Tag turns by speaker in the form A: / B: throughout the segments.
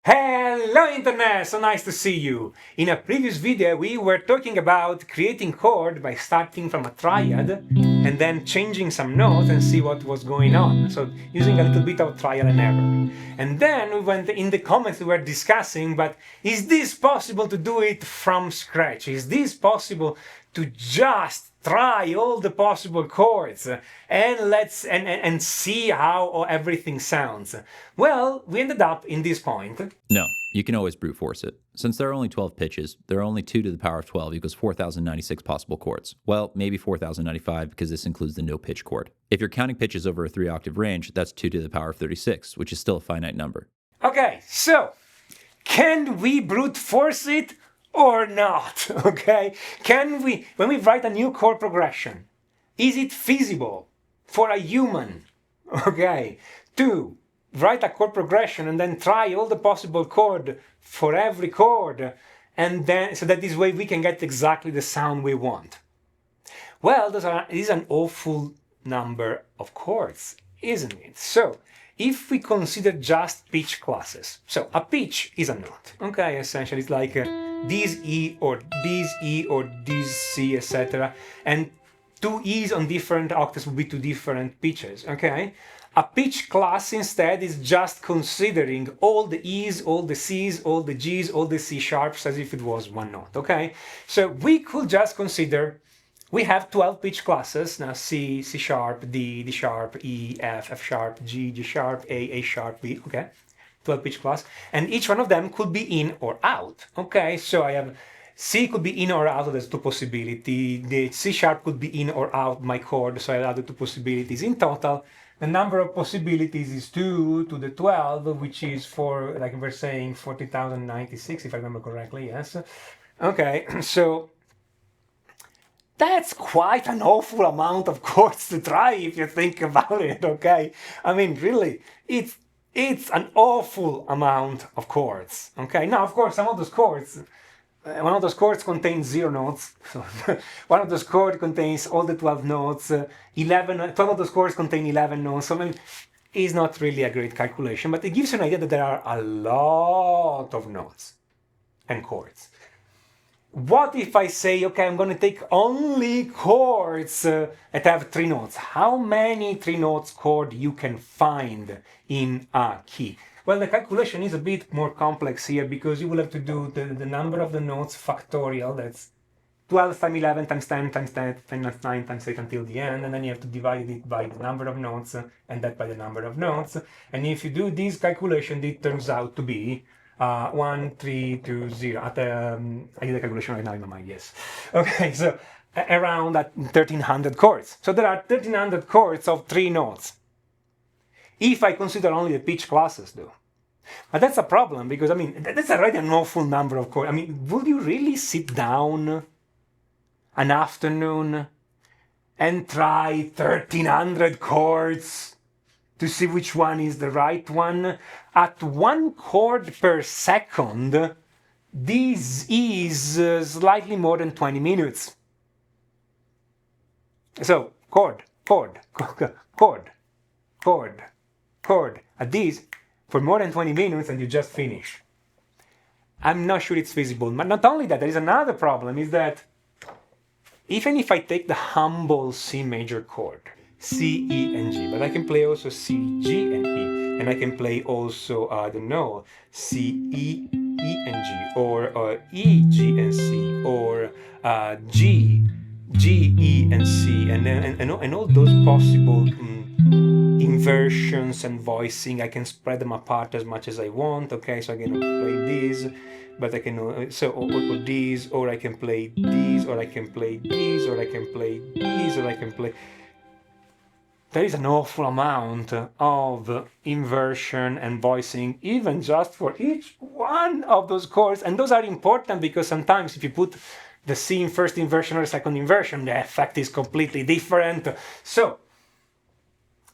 A: Hello Internet, so nice to see you. In a previous video we were talking about creating chord by starting from a triad and then changing some notes and see what was going on. So using a little bit of trial and error. And then we went in the comments, we were discussing, but is this possible to do it from scratch? Is this possible to just try all the possible chords and see how everything sounds? Well, we ended up in this point.
B: No, you can always brute force it. Since there are only 12 pitches, there are only 2 to the power of 12 equals 4,096 possible chords. Well, maybe 4,095 because this includes the no-pitch chord. If you're counting pitches over a 3-octave range, that's 2 to the power of 36, which is still a finite number.
A: Okay, so can we brute force it or not? Okay, can we, when we write a new chord progression, is it feasible for a human, okay, to write a chord progression and then try all the possible chord for every chord, and then so that this way we can get exactly the sound we want? Well, this is an awful number of chords, isn't it? So if we consider just pitch classes, so a pitch is a note, okay, essentially it's like this E or this E or this C, etc. And two E's on different octaves would be two different pitches, okay? A pitch class instead is just considering all the E's, all the C's, all the G's, all the C sharps as if it was one note, okay? So we could just consider, we have 12 pitch classes, now C, C sharp, D sharp, E, F, F sharp, G sharp, A sharp, B, okay? 12 pitch class, and each one of them could be in or out, okay? So I have C could be in or out, there's two possibilities. The C sharp could be in or out my chord, so I added two possibilities. In total, the number of possibilities is 2 to the 12, which is for, like we're saying, 40,096, if I remember correctly, yes. Okay, so that's quite an awful amount of chords to try if you think about it, okay? I mean, really, it's an awful amount of chords, okay? Now, of course, some of those chords, one of those chords contains 0 notes. So one of those chords contains all the 12 notes. 12 of those chords contain 11 notes. So I mean, it's not really a great calculation, but it gives you an idea that there are a lot of notes and chords. What if I say, okay, I'm going to take only chords that have 3 notes? How many 3 notes chord you can find in a key? Well, the calculation is a bit more complex here because you will have to do the number of the notes factorial. That's 12 times 11 times 10 times 10 times 9 times 8 until the end, and then you have to divide it by the number of notes and that by the number of notes. And if you do this calculation, it turns out to be 1, 3, 2, 0. I did the calculation right now in my mind, yes. Okay, so around 1,300 chords. So there are 1,300 chords of 3 notes. If I consider only the pitch classes, though. But that's a problem, because, I mean, that's already an awful number of chords. I mean, would you really sit down an afternoon and try 1,300 chords to see which one is the right one? At 1 chord per second, this is slightly more than 20 minutes. So, chord, chord, chord, chord, chord, at this for more than 20 minutes and you just finish. I'm not sure it's feasible. But not only that, there is another problem, is that even if I take the humble C major chord, C, E, and G, but I can play also C, G, and E, and I can play also, I don't know, C, E, E, and G, or E, G, and C, or G, G, E, and C, and all those possible inversions and voicing. I can spread them apart as much as I want, okay? So I can play this, but I can, or these, or I can play these, or I can play these, or I can play these, or I can play... There is an awful amount of inversion and voicing, even just for each one of those chords. And those are important because sometimes if you put the C in first inversion or second inversion, the effect is completely different. So,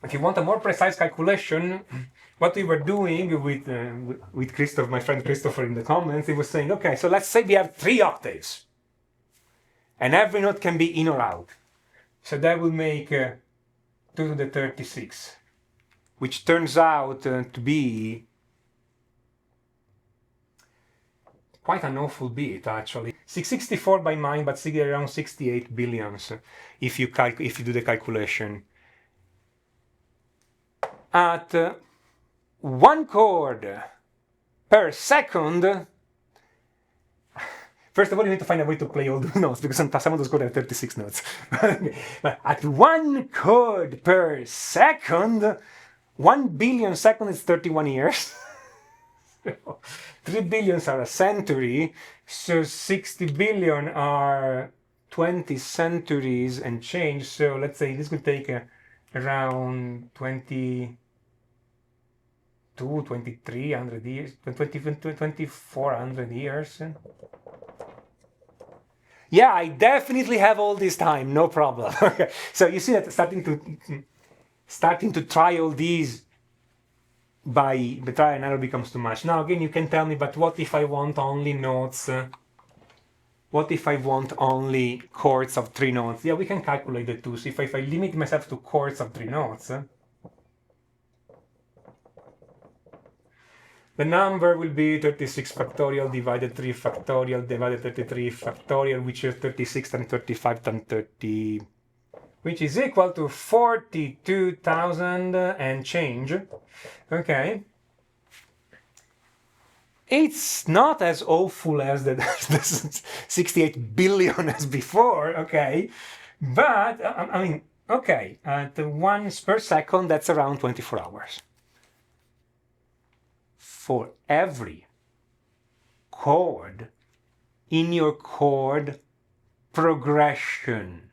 A: if you want a more precise calculation, what we were doing with Christoph, my friend Christopher in the comments, he was saying, okay, so let's say we have 3 octaves. And every note can be in or out. So that will make 2 to the 36, which turns out to be quite an awful bit actually. 664 by mind, but around 68 billions if you do the calculation. At 1 chord per second. First of all, you need to find a way to play all the notes, because some of those chords have 36 notes. But at 1 chord per second, 1 billion seconds is 31 years. 3 billions are a century, so 60 billion are 20 centuries and change. So let's say this could take around 2300 years, 2400 years. Yeah, I definitely have all this time, no problem. Okay. So you see that starting to try all these by the trial and error becomes too much. Now again, you can tell me, but what if I want only notes? What if I want only chords of 3 notes? Yeah, we can calculate the two. So if I limit myself to chords of 3 notes, the number will be 36 factorial divided 3 factorial divided 33 factorial, which is 36 times 35 times 30, which is equal to 42,000 and change. Okay. It's not as awful as the 68 billion as before, okay? But, I mean, okay, at 1 per second, that's around 24 hours. For every chord in your chord progression.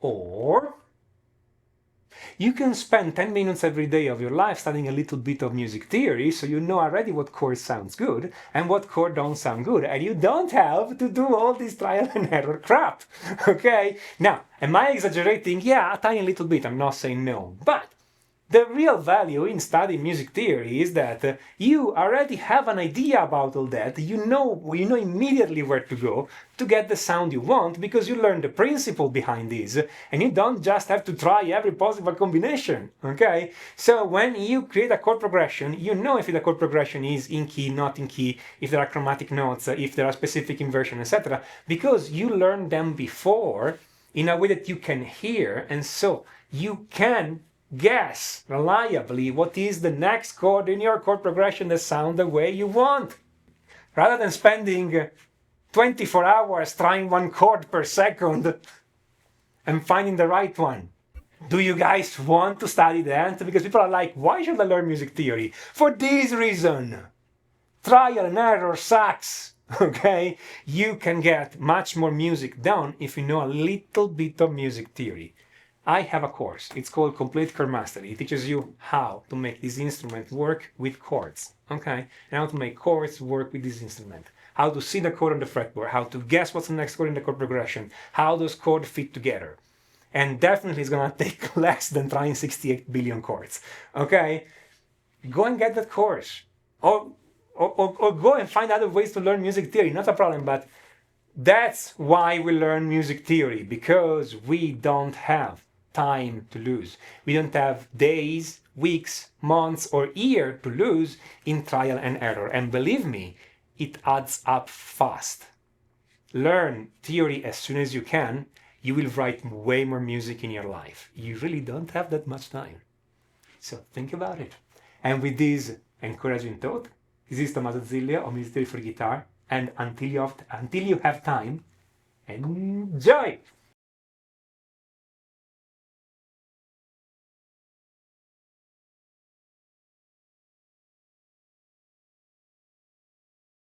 A: Or you can spend 10 minutes every day of your life studying a little bit of music theory, so you know already what chord sounds good and what chord don't sound good, and you don't have to do all this trial and error crap. Okay? Now, am I exaggerating? Yeah, a tiny little bit, I'm not saying no, but the real value in studying music theory is that you already have an idea about all that. You know immediately where to go to get the sound you want, because you learn the principle behind this, and you don't just have to try every possible combination. Okay? So when you create a chord progression, you know if the chord progression is in key, not in key, if there are chromatic notes, if there are specific inversions, etc., because you learned them before in a way that you can hear, and so you can guess reliably what is the next chord in your chord progression that sounds the way you want. Rather than spending 24 hours trying 1 chord per second and finding the right one. Do you guys want to study that? Because people are like, why should I learn music theory? For this reason. Trial and error sucks. Okay? You can get much more music done if you know a little bit of music theory. I have a course, it's called Complete Chord Mastery. It teaches you how to make this instrument work with chords, okay? And how to make chords work with this instrument. How to see the chord on the fretboard, how to guess what's the next chord in the chord progression, how those chords fit together. And definitely it's gonna take less than trying 68 billion chords, okay? Go and get that course. Or go and find other ways to learn music theory, not a problem, but that's why we learn music theory, because we don't have time to lose. We don't have days, weeks, months, or year to lose in trial and error. And believe me, it adds up fast. Learn theory as soon as you can. You will write way more music in your life. You really don't have that much time. So think about it. And with this encouraging thought, this is Tommaso Ziglia of Music Theory for Guitar. And until you have time, enjoy!